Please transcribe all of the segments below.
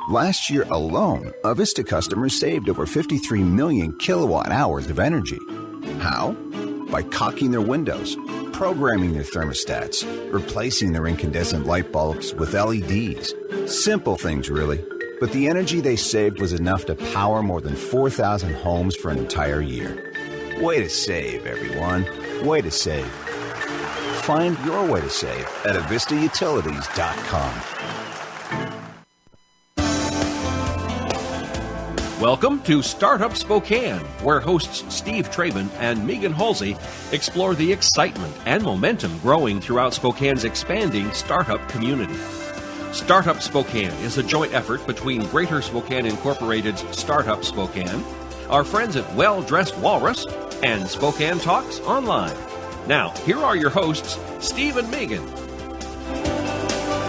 Last year alone, Avista customers saved over 53 million kilowatt hours of energy. How? By caulking their windows, programming their thermostats, replacing their incandescent light bulbs with LEDs. Simple things, really. But the energy they saved was enough to power more than 4,000 homes for an entire year. Way to save, everyone. Way to save. Find your way to save at avistautilities.com. Welcome to Startup Spokane, where hosts Steve Traben and Megan Halsey explore the excitement and momentum growing throughout Spokane's expanding startup community. Startup Spokane is a joint effort between Greater Spokane Incorporated's Startup Spokane, our friends at Well Dressed Walrus, and Spokane Talks Online. Now, here are your hosts, Steve and Megan.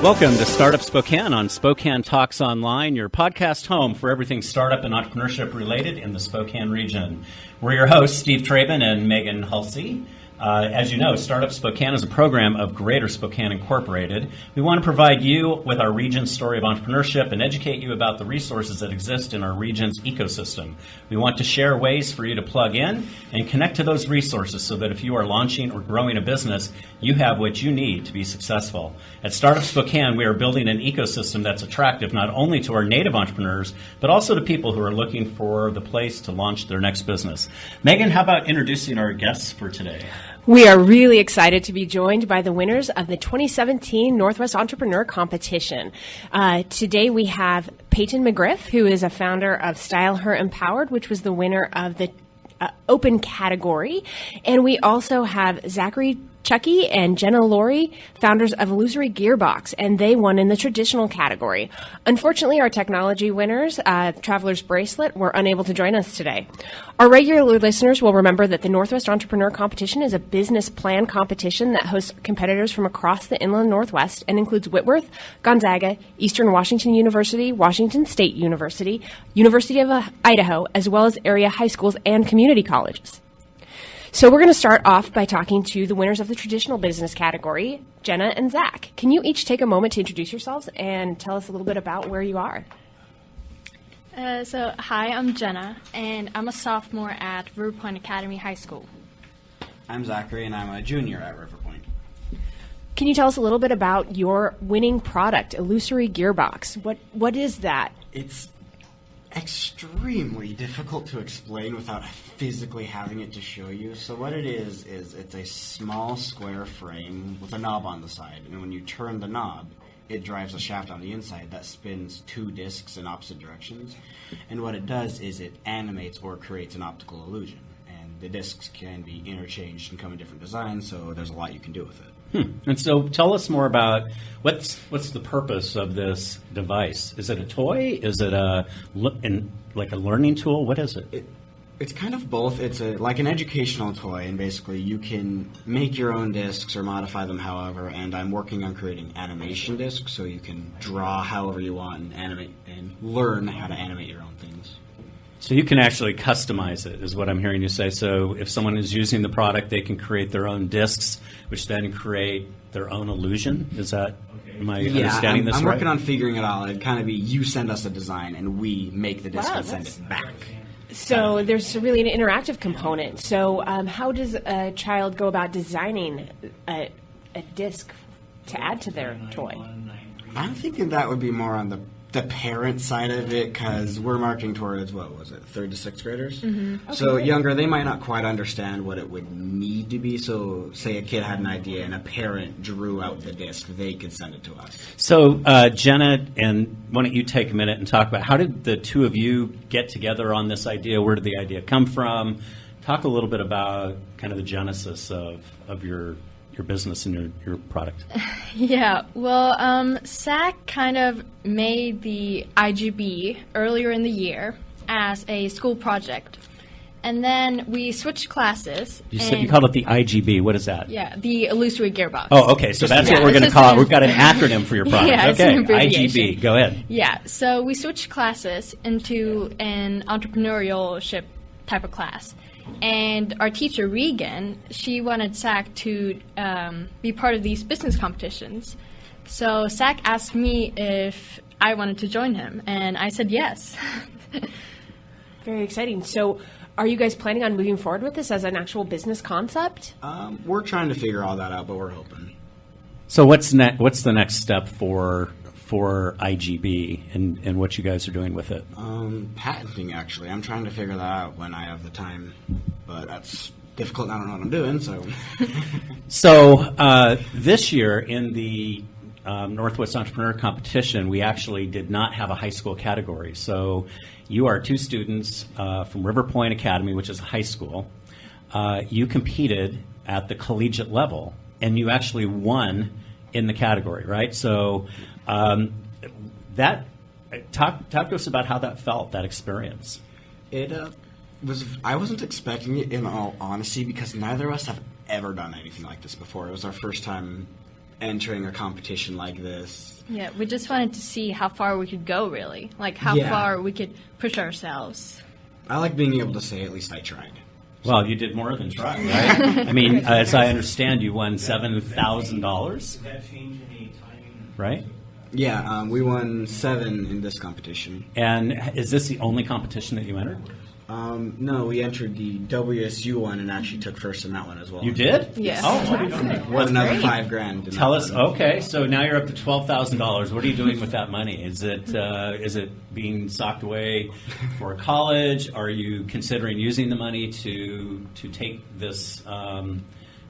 Welcome to Startup Spokane on Spokane Talks Online, your podcast home for everything startup and entrepreneurship related in the Spokane region. We're your hosts, Steve Traben and Megan Halsey. As you know, Startup Spokane is a program of Greater Spokane Incorporated. We want to provide you with our region's story of entrepreneurship and educate you about the resources that exist in our region's ecosystem. We want to share ways for you to plug in and connect to those resources so that if you are launching or growing a business, you have what you need to be successful. At Startup Spokane, we are building an ecosystem that's attractive not only to our native entrepreneurs, but also to people who are looking for the place to launch their next business. Megan, how about introducing our guests for today? We are really excited to be joined by the winners of the 2017 Northwest Entrepreneur Competition. Today we have Peyton McGriff, who is a founder of Style Her Empowered, which was the winner of the open category. And we also have Zachary Chucky and Jenna Laurie, founders of Illusory Gearbox, and they won in the traditional category. Unfortunately, our technology winners, Traveler's Bracelet, were unable to join us today. Our regular listeners will remember that the Northwest Entrepreneur Competition is a business plan competition that hosts competitors from across the inland Northwest and includes Whitworth, Gonzaga, Eastern Washington University, Washington State University, University of Idaho, as well as area high schools and community colleges. So we're going to start off by talking to the winners of the traditional business category, Jenna and Zach. Can you each take a moment to introduce yourselves and tell us a little bit about where you are? Hi, I'm Jenna, and I'm a sophomore at River Point Academy High School. I'm Zachary, and I'm a junior at River Point. Can you tell us a little bit about your winning product, Illusory Gearbox? What is that? It's extremely difficult to explain without physically having it to show you. So what it is it's a small square frame with a knob on the side, and when you turn the knob, it drives a shaft on the inside that spins two discs in opposite directions. And what it does is it animates or creates an optical illusion. And the discs can be interchanged and come in different designs, so there's a lot you can do with it. And so tell us more about what's the purpose of this device. Is it a toy? Is it like a learning tool? What is it? It's kind of both. It's like an educational toy, and basically you can make your own discs or modify them however, and I'm working on creating animation discs so you can draw however you want and animate and learn how to animate your own things. So you can actually customize it, is what I'm hearing you say. So if someone is using the product, they can create their own discs, which then create their own illusion. Is that, am I understanding this right? I'm working on figuring it out. It'd kind of be you send us a design and we make the disc and send it back. So there's really an interactive component. So how does a child go about designing a disc to add to their toy? I'm thinking that would be more on the parent side of it, because we're marketing towards, what was it, 3rd to 6th graders? Mm-hmm. Okay, so younger, they might not quite understand what it would need to be. So say a kid had an idea and a parent drew out the disc, they could send it to us. So Jenna, and why don't you take a minute and talk about how did the two of you get together on this idea? Where did the idea come from? Talk a little bit about kind of the genesis of your business and your product. Yeah, well, SAC kind of made the IGB earlier in the year as a school project. And then we switched classes. You called it the IGB. What is that? Yeah, the Illusory Gearbox. Oh, okay. So that's what we're going to call it. We've got an acronym for your product. Yeah, it's okay, an abbreviation. IGB. Go ahead. Yeah, so we switched classes into an entrepreneurship type of class. And our teacher, Regan, she wanted SAC to be part of these business competitions. So SAC asked me if I wanted to join him, and I said yes. Very exciting. So are you guys planning on moving forward with this as an actual business concept? We're trying to figure all that out, but we're hoping. So what's the next step for IGB and what you guys are doing with it? Patenting, actually. I'm trying to figure that out when I have the time, but that's difficult. I don't know what I'm doing, so. So this year in the Northwest Entrepreneur Competition, we actually did not have a high school category. So you are 2 students from River Point Academy, which is a high school. You competed at the collegiate level, and you actually won in the category, right? So talk to us about how that felt, that experience. It I wasn't expecting it, in all honesty, because neither of us have ever done anything like this before. It was our first time entering a competition like this. Yeah, we just wanted to see how far we could go, really. Like, how far we could push ourselves. I like being able to say, at least I tried. Well, you did more than try, right? I mean, as I understand, you won $7,000. Did that change any timing? Right? Yeah, we won 7 in this competition. And is this the only competition that you entered? No, we entered the WSU one and actually took first in that one as well. You did? Yeah. Oh, Worth another $5,000. in tell that us. one. Okay, so now you're up to $12,000. What are you doing with that money? Is it being socked away for college? Are you considering using the money to take this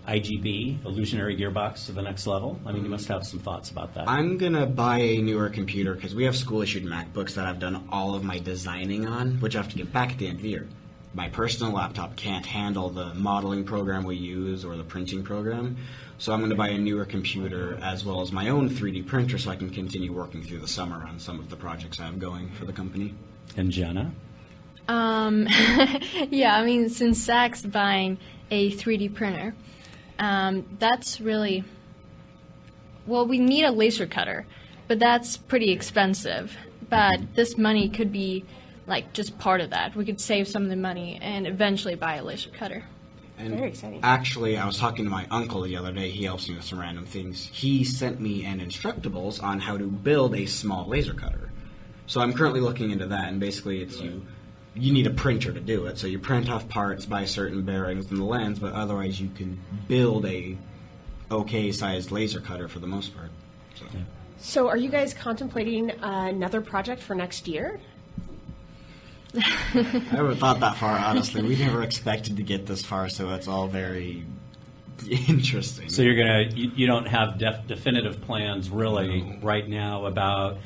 IGB, Illusionary Gearbox, to the next level? I mean, you must have some thoughts about that. I'm going to buy a newer computer because we have school-issued MacBooks that I've done all of my designing on, which I have to give back at the end of the year. My personal laptop can't handle the modeling program we use or the printing program, so I'm going to buy a newer computer as well as my own 3D printer so I can continue working through the summer on some of the projects I have going for the company. And Jenna? Yeah, I mean, since Zach's buying a 3D printer, that's really, well, we need a laser cutter, but that's pretty expensive. But this money could be like just part of that. We could save some of the money and eventually buy a laser cutter. And Very exciting. Actually, I was talking to my uncle the other day. He helps me with some random things. He sent me an Instructables on how to build a small laser cutter. So I'm currently looking into that, and basically it's you need a printer to do it. So you print off parts, buy certain bearings in the lens, but otherwise you can build a okay-sized laser cutter for the most part. So are you guys contemplating another project for next year? I never thought that far, honestly. We never expected to get this far, so it's all very interesting. So you don't have definitive plans really right now about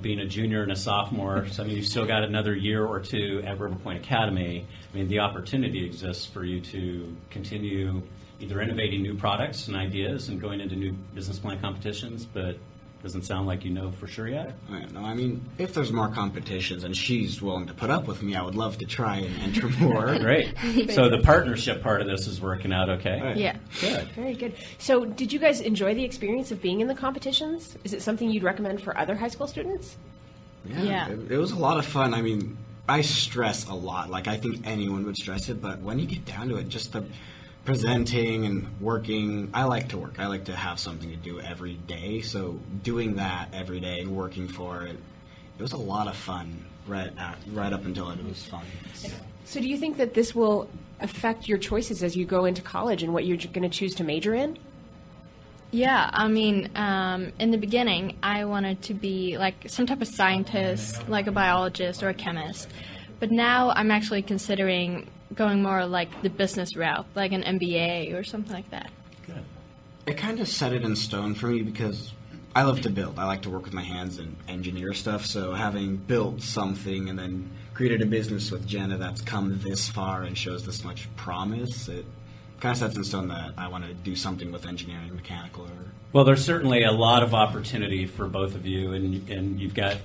being a junior and a sophomore. So I mean, you've still got another year or two at River Point Academy. I mean, the opportunity exists for you to continue either innovating new products and ideas and going into new business plan competitions, but doesn't sound like you know for sure yet. No, I mean, if there's more competitions and she's willing to put up with me, I would love to try and enter more. Great. So the partnership part of this is working out okay? Yeah. Good. Very good. So did you guys enjoy the experience of being in the competitions? Is it something you'd recommend for other high school students? Yeah. It was a lot of fun. I mean, I stress a lot. Like, I think anyone would stress it, but when you get down to it, just the presenting and working, I like to work. I like to have something to do every day. So doing that every day and working for it, it was a lot of fun right up until it was fun. So do you think that this will affect your choices as you go into college and what you're going to choose to major in? Yeah, I mean, in the beginning, I wanted to be like some type of scientist, like a biologist or a chemist. But now I'm actually considering going more like the business route, like an MBA or something like that. Good. It kind of set it in stone for me because I love to build. I like to work with my hands and engineer stuff. So having built something and then created a business with Jenna that's come this far and shows this much promise, it kind of sets in stone that I want to do something with engineering, mechanical. Well, there's certainly a lot of opportunity for both of you, and you've got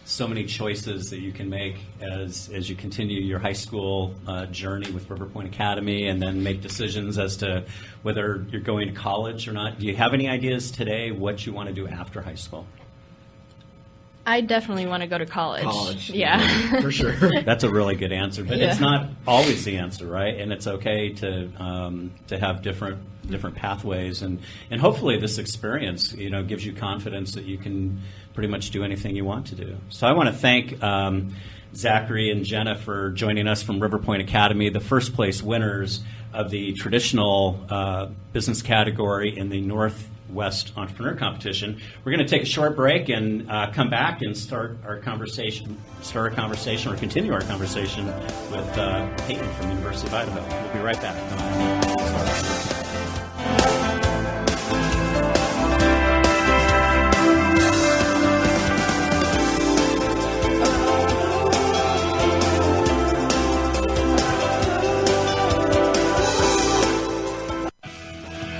so many choices that you can make as you continue your high school journey with River Point Academy, and then make decisions as to whether you're going to college or not. Do you have any ideas today what you want to do after high school? I definitely want to go to college. College, for sure. That's a really good answer, but Yeah. it's not always the answer, right? And it's okay to have different pathways, and hopefully this experience, gives you confidence that you can pretty much do anything you want to do. So I want to thank Zachary and Jenna for joining us from River Point Academy, the first place winners of the traditional business category in the Northwest Entrepreneur Competition. We're going to take a short break and come back and start our conversation or continue our conversation with Peyton from University of Idaho. We'll be right back.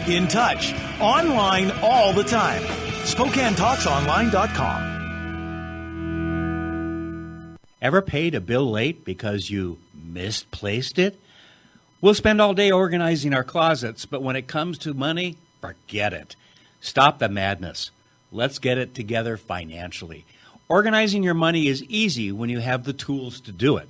In touch, online all the time. SpokaneTalksOnline.com. Ever paid a bill late because you misplaced it? We'll spend all day organizing our closets, but when it comes to money, forget it. Stop the madness. Let's get it together financially. Organizing your money is easy when you have the tools to do it.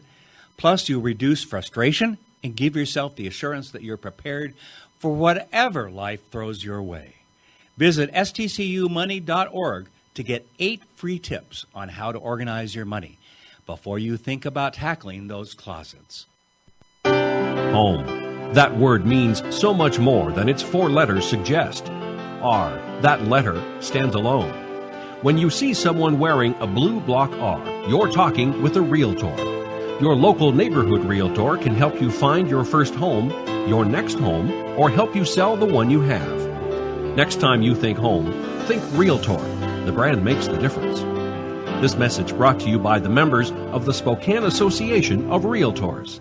Plus, you'll reduce frustration and give yourself the assurance that you're prepared for whatever life throws your way. Visit stcumoney.org to get 8 free tips on how to organize your money before you think about tackling those closets. Home. That word means so much more than its 4 letters suggest. R, that letter, stands alone. When you see someone wearing a blue block R, you're talking with a realtor. Your local neighborhood realtor can help you find your first home, your next home, or help you sell the one you have. Next time you think home, think Realtor. The brand makes the difference. This message brought to you by the members of the Spokane Association of Realtors.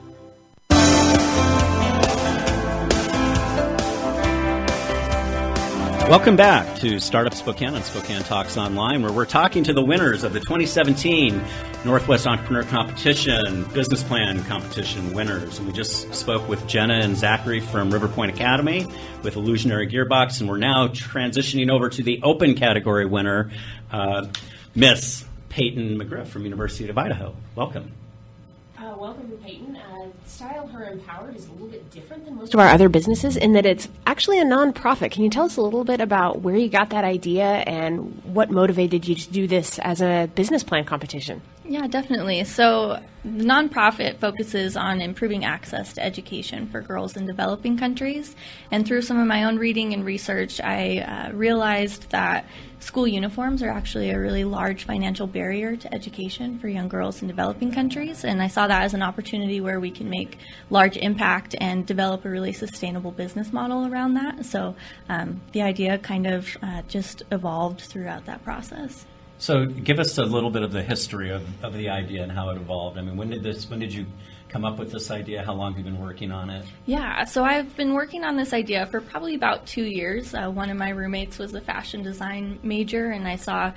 Welcome back to Startup Spokane and Spokane Talks Online, where we're talking to the winners of the 2017 Northwest Entrepreneur Competition, Business Plan Competition winners. And we just spoke with Jenna and Zachary from River Point Academy with Illusionary Gearbox, and we're now transitioning over to the open category winner, Miss Peyton McGriff from University of Idaho. Welcome. Welcome, Peyton. Style Her Empowered is a little bit different than most of our other businesses in that it's actually a nonprofit. Can you tell us a little bit about where you got that idea and what motivated you to do this as a business plan competition? Yeah, definitely. So the nonprofit focuses on improving access to education for girls in developing countries. And through some of my own reading and research, I realized that school uniforms are actually a really large financial barrier to education for young girls in developing countries. And I saw that as an opportunity where we can make large impact and develop a really sustainable business model around that. So the idea kind of just evolved throughout that process. So give us a little bit of the history of the idea and how it evolved. I mean, when did you come up with this idea? How long have you been working on it? Yeah, so I've been working on this idea for probably about 2 years. One of my roommates was a fashion design major, and I saw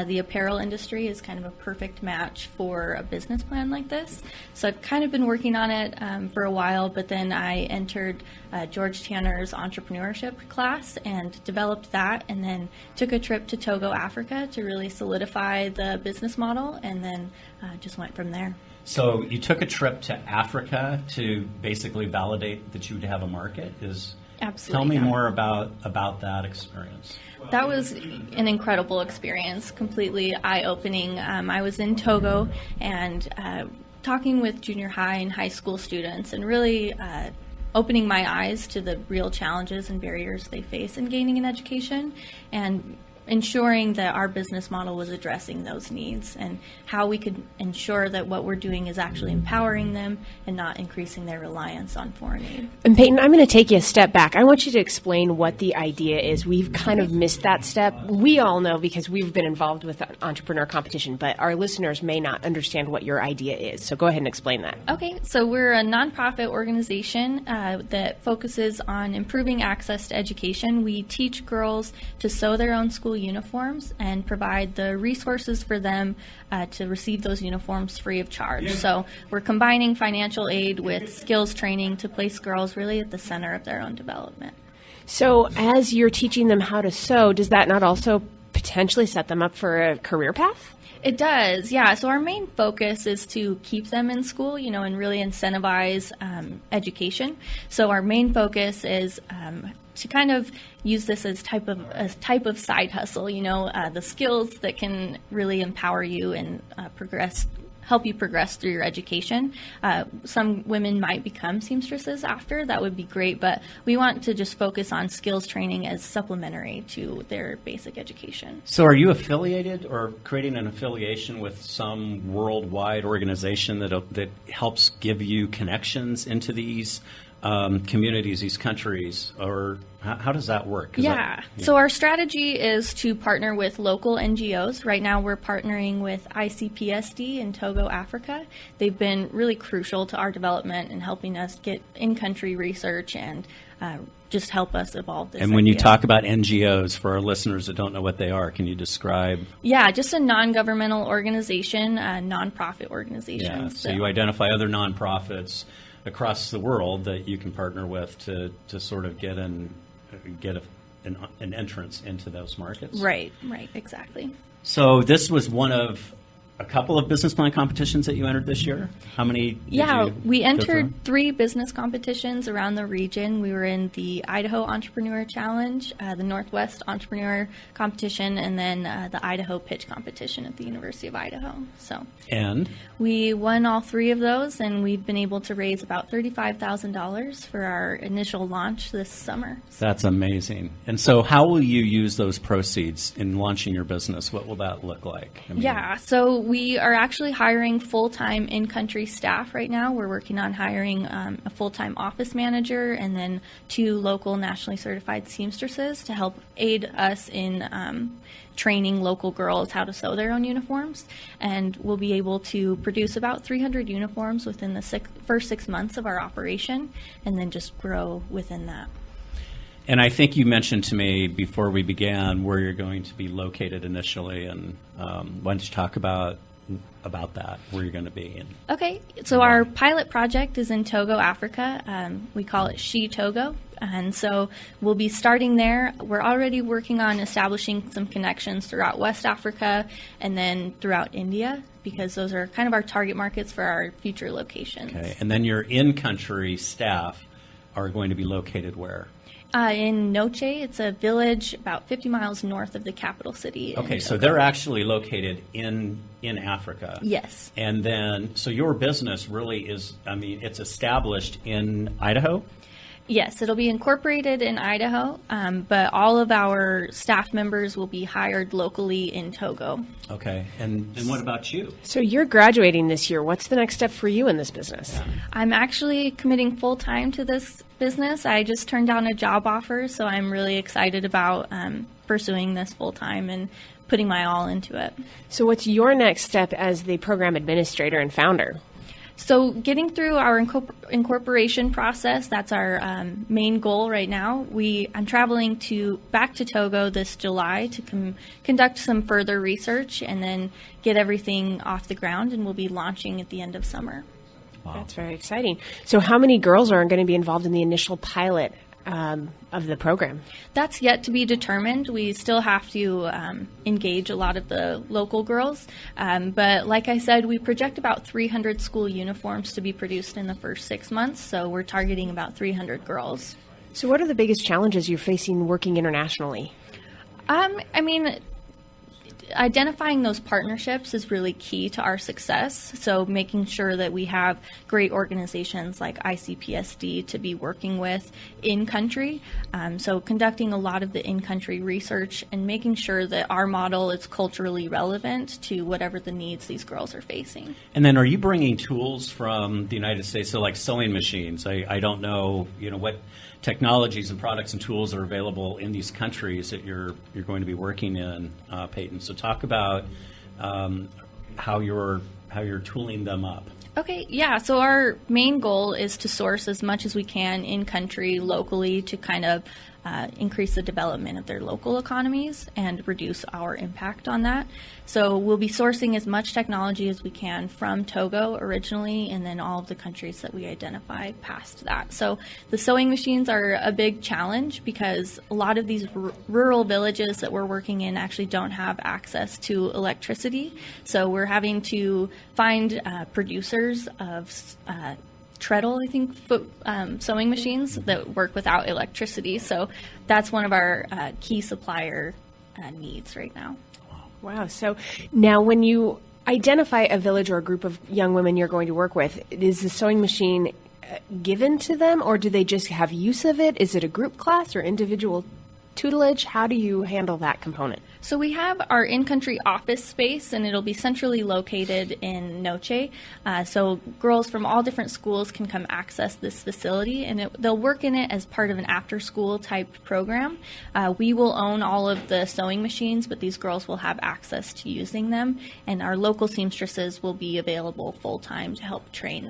the apparel industry as kind of a perfect match for a business plan like this. So I've kind of been working on it for a while, but then I entered George Tanner's entrepreneurship class and developed that, and then took a trip to Togo, Africa to really solidify the business model, and then just went from there. So you took a trip to Africa to basically validate that you would have a market. Absolutely. Tell me more about that experience. That was an incredible experience, completely eye-opening. I was in Togo and talking with junior high and high school students and really opening my eyes to the real challenges and barriers they face in gaining an education, and ensuring that our business model was addressing those needs and how we could ensure that what we're doing is actually empowering them and not increasing their reliance on foreign aid. And Peyton, I'm going to take you a step back. I want you to explain what the idea is. We've kind of missed that step. We all know because we've been involved with an entrepreneur competition, but our listeners may not understand what your idea is. So go ahead and explain that. Okay, so we're a nonprofit organization that focuses on improving access to education. We teach girls to sew their own school uniforms and provide the resources for them to receive those uniforms free of charge. So we're combining financial aid with skills training to place girls really at the center of their own development. So as you're teaching them how to sew, does that not also potentially set them up for a career path? It does, yeah. So our main focus is to keep them in school, and really incentivize education. So our main focus is to kind of use this as type of side hustle, the skills that can really empower you and help you progress through your education. Some women might become seamstresses after. That would be great, but we want to just focus on skills training as supplementary to their basic education. So are you affiliated or creating an affiliation with some worldwide organization that helps give you connections into these communities, these countries, or how does that work? Yeah. So our strategy is to partner with local NGOs. Right now we're partnering with ICPSD in Togo, Africa. They've been really crucial to our development and helping us get in-country research and just help us evolve this. And when idea. you talk about NGOs, for our listeners that don't know what they are, can you describe? Yeah, just a non-governmental organization, a nonprofit organization. Yeah, so you identify other nonprofits across the world that you can partner with to sort of get an entrance into those markets. Right, exactly. So this was one of a couple of business plan competitions that you entered this year? How many did you we go entered through? 3 business competitions around the region. We were in the Idaho Entrepreneur Challenge, the Northwest Entrepreneur Competition, and then the Idaho Pitch Competition at the University of Idaho. So And? we won all 3 of those, and we've been able to raise about $35,000 for our initial launch this summer. That's amazing. And so how will you use those proceeds in launching your business? What will that look like? I mean, So we are actually hiring full-time in-country staff right now. We're working on hiring a full-time office manager and then 2 local nationally certified seamstresses to help aid us in training local girls how to sew their own uniforms. And we'll be able to produce about 300 uniforms within the first 6 months of our operation and then just grow within that. And I think you mentioned to me before we began where you're going to be located initially, and why don't you talk about that, where you're going to be? Okay, so our pilot project is in Togo, Africa. We call it She Togo, and so we'll be starting there. We're already working on establishing some connections throughout West Africa and then throughout India, because those are kind of our target markets for our future locations. Okay, and then your in-country staff are going to be located where? In Noche, it's a village about 50 miles north of the capital city. Okay, in so Togo. they're actually located in Africa. Yes. And then, so your business really is, it's established in Idaho? Yes, it'll be incorporated in Idaho, but all of our staff members will be hired locally in Togo. Okay, and what about you? So you're graduating this year. What's the next step for you in this business? I'm actually committing full-time to this business. I just turned down a job offer, so I'm really excited about pursuing this full-time and putting my all into it. So what's your next step as the program administrator and founder? So getting through our incorporation process, that's our main goal right now. I'm traveling back to Togo this July to conduct some further research and then get everything off the ground, and we'll be launching at the end of summer. Wow. That's very exciting. So how many girls are going to be involved in the initial pilot of the program? That's yet to be determined. We still have to engage a lot of the local girls. But like I said, we project about 300 school uniforms to be produced in the first 6 months. So we're targeting about 300 girls. So what are the biggest challenges you're facing working internationally? Identifying those partnerships is really key to our success. So making sure that we have great organizations like ICPSD to be working with in country. So conducting a lot of the in-country research and making sure that our model is culturally relevant to whatever the needs these girls are facing. And then are you bringing tools from the United States, so like sewing machines? I don't know, what technologies and products and tools are available in these countries that you're going to be working in, Peyton. So talk about how you're tooling them up. Okay, yeah. So our main goal is to source as much as we can in country, locally, to kind of increase the development of their local economies and reduce our impact on that. So we'll be sourcing as much technology as we can from Togo originally, and then all of the countries that we identify past that. So the sewing machines are a big challenge because a lot of these rural villages that we're working in actually don't have access to electricity. So we're having to find producers of treadle, I think, sewing machines that work without electricity. So that's one of our key supplier needs right now. Wow. So now when you identify a village or a group of young women you're going to work with, is the sewing machine given to them, or do they just have use of it? Is it a group class or individual tutelage? How do you handle that component? So we have our in-country office space, and it'll be centrally located in Noche. So girls from all different schools can come access this facility, and they'll work in it as part of an after-school type program. We will own all of the sewing machines, but these girls will have access to using them, and our local seamstresses will be available full-time to help train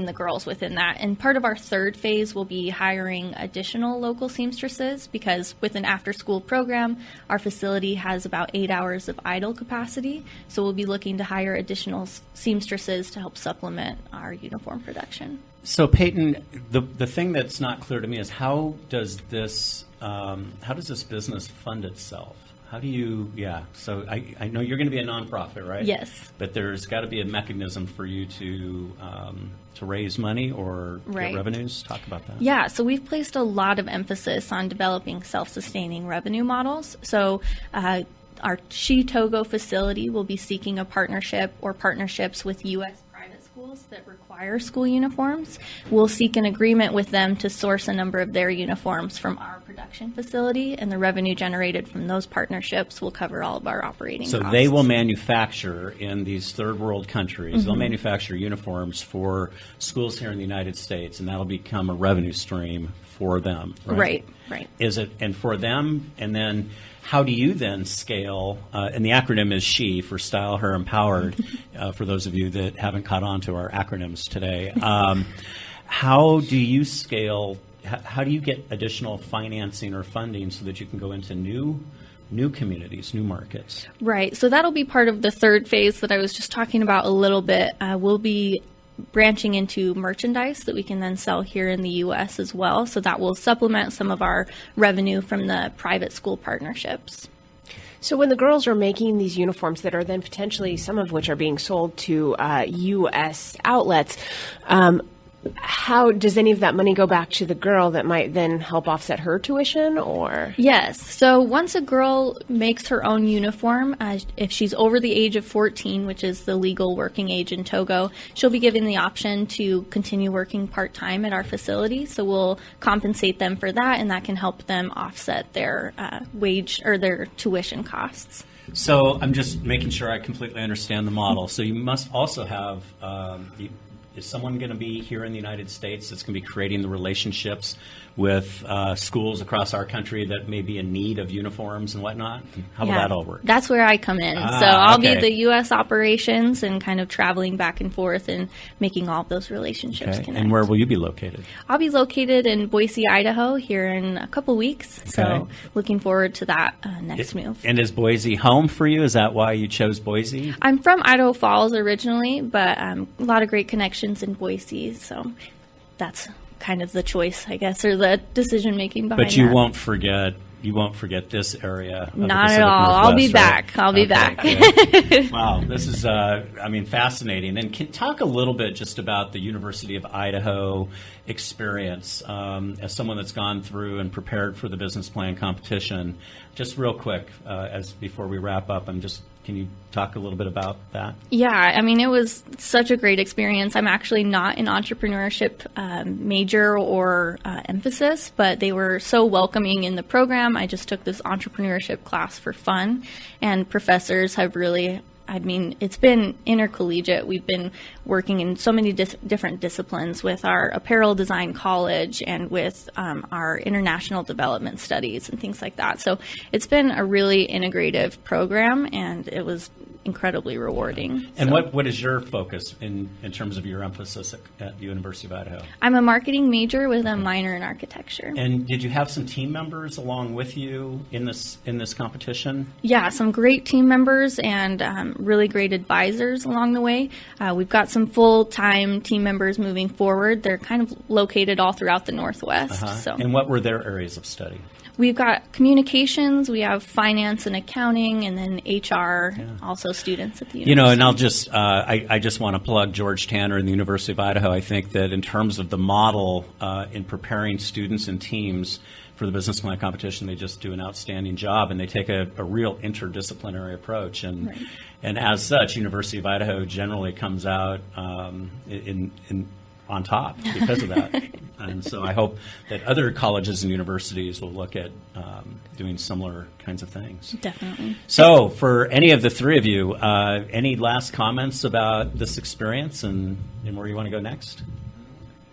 the girls within that. And part of our third phase will be hiring additional local seamstresses, because with an after-school program, our facility has about 8 hours of idle capacity. So we'll be looking to hire additional seamstresses to help supplement our uniform production. So Peyton, the thing that's not clear to me is how does this business fund itself? How do you, so I know you're going to be a nonprofit, right? Yes. But there's got to be a mechanism for you to raise money or get revenues. Talk about that. Yeah, so we've placed a lot of emphasis on developing self-sustaining revenue models. So our She Togo facility will be seeking a partnership or partnerships with U.S. private schools that require school uniforms. We'll seek an agreement with them to source a number of their uniforms from our production facility, and the revenue generated from those partnerships will cover all of our operating costs. So they will manufacture in these third world countries, they'll manufacture uniforms for schools here in the United States, and that'll become a revenue stream for them, right? Right. Is it, and for them, and then how do you then scale, and the acronym is SHE for Style Her Empowered, for those of you that haven't caught on to our acronyms today. How do you scale, how do you get additional financing or funding so that you can go into new communities, new markets? Right, so that'll be part of the third phase that I was just talking about a little bit. We'll be branching into merchandise that we can then sell here in the U.S. as well. So that will supplement some of our revenue from the private school partnerships. So when the girls are making these uniforms that are then potentially, some of which are being sold to U.S. outlets, how does any of that money go back to the girl that might then help offset her tuition, or? Yes. So once a girl makes her own uniform, if she's over the age of 14, which is the legal working age in Togo, she'll be given the option to continue working part-time at our facility. So we'll compensate them for that, and that can help them offset their wage or their tuition costs. So I'm just making sure I completely understand the model. So you must also have is someone going to be here in the United States that's going to be creating the relationships with schools across our country that may be in need of uniforms and whatnot? How will that all work? That's where I come in. So I'll be the U.S. operations and kind of traveling back and forth and making all of those relationships connect. And where will you be located? I'll be located in Boise, Idaho here in a couple weeks. Okay. So looking forward to that next move. And is Boise home for you? Is that why you chose Boise? I'm from Idaho Falls originally, but a lot of great connections in Boise. So that's kind of the choice, I guess, or the decision making behind that. But you won't forget this area. Not at all. I'll be back. I'll be back. Wow, this is fascinating. And can talk a little bit just about the University of Idaho experience as someone that's gone through and prepared for the business plan competition. Just real quick, as before we wrap up, can you talk a little bit about that? Yeah, I mean, it was such a great experience. I'm actually not an entrepreneurship major or emphasis, but they were so welcoming in the program. I just took this entrepreneurship class for fun, and professors have really, it's been intercollegiate. We've been working in so many different disciplines with our apparel design college and with our international development studies and things like that. So it's been a really integrative program, and it was incredibly rewarding. And So what is your focus in terms of your emphasis at the University of Idaho? I'm a marketing major with a minor in architecture. And did you have some team members along with you in this competition? Yeah, some great team members and really great advisors along the way. We've got some full-time team members moving forward. They're kind of located all throughout the Northwest. So. And what were their areas of study? We've got communications, we have finance and accounting, and then HR, also students at the university. You know, and I'll just, I just want to plug George Tanner and the University of Idaho. I think that in terms of the model in preparing students and teams for the business plan competition, they just do an outstanding job, and they take a real interdisciplinary approach. And and as such, University of Idaho generally comes out in on top because of that. And so I hope that other colleges and universities will look at doing similar kinds of things. Definitely. So for any of the three of you, any last comments about this experience and where you want to go next?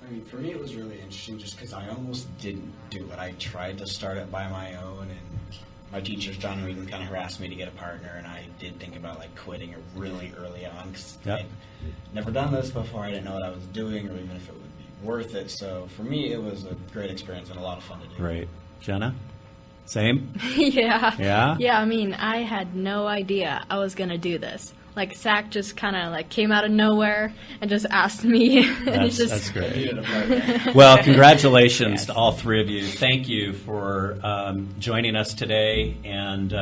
I mean, for me, it was really interesting just because I almost didn't do it. I tried to start it by my own, and my teachers, John Whedon, kind of harassed me to get a partner, and I did think about quitting it really early on because I'd never done this before. I didn't know what I was doing or even if it would be worth it. So for me, it was a great experience and a lot of fun to do. Great. Jenna? Same? Yeah. Yeah? Yeah, I mean, I had no idea I was going to do this. Zach just kind of came out of nowhere and just asked me. That's great. Well, congratulations to all three of you. Thank you for joining us today. And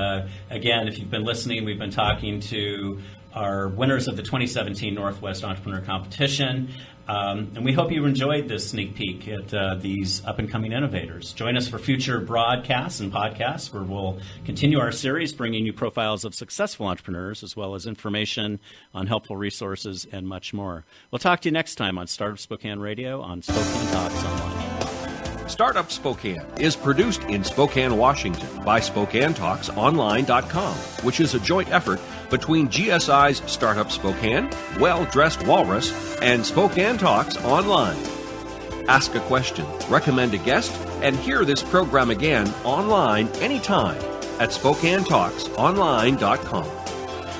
again, if you've been listening, we've been talking to our winners of the 2017 Northwest Entrepreneur Competition. And we hope you enjoyed this sneak peek at these up-and-coming innovators. Join us for future broadcasts and podcasts where we'll continue our series bringing you profiles of successful entrepreneurs as well as information on helpful resources and much more. We'll talk to you next time on Startup Spokane Radio on Spokane Talks Online. Startup Spokane is produced in Spokane, Washington by SpokaneTalksOnline.com, which is a joint effort between GSI's Startup Spokane, Well Dressed Walrus, and Spokane Talks Online. Ask a question, recommend a guest, and hear this program again online anytime at SpokaneTalksOnline.com.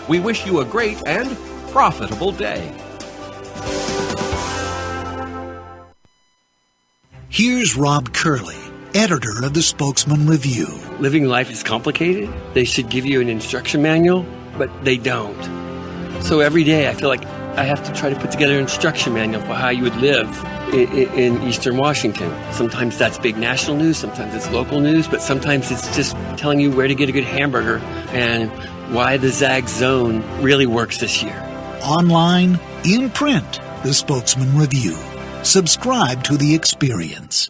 We wish you a great and profitable day. Here's Rob Curley, editor of the Spokesman Review. Living life is complicated. They should give you an instruction manual, but they don't. So every day I feel like I have to try to put together an instruction manual for how you would live in Eastern Washington. Sometimes that's big national news, sometimes it's local news, but sometimes it's just telling you where to get a good hamburger and why the Zag Zone really works this year. Online, in print, the Spokesman Review. Subscribe to The Experience.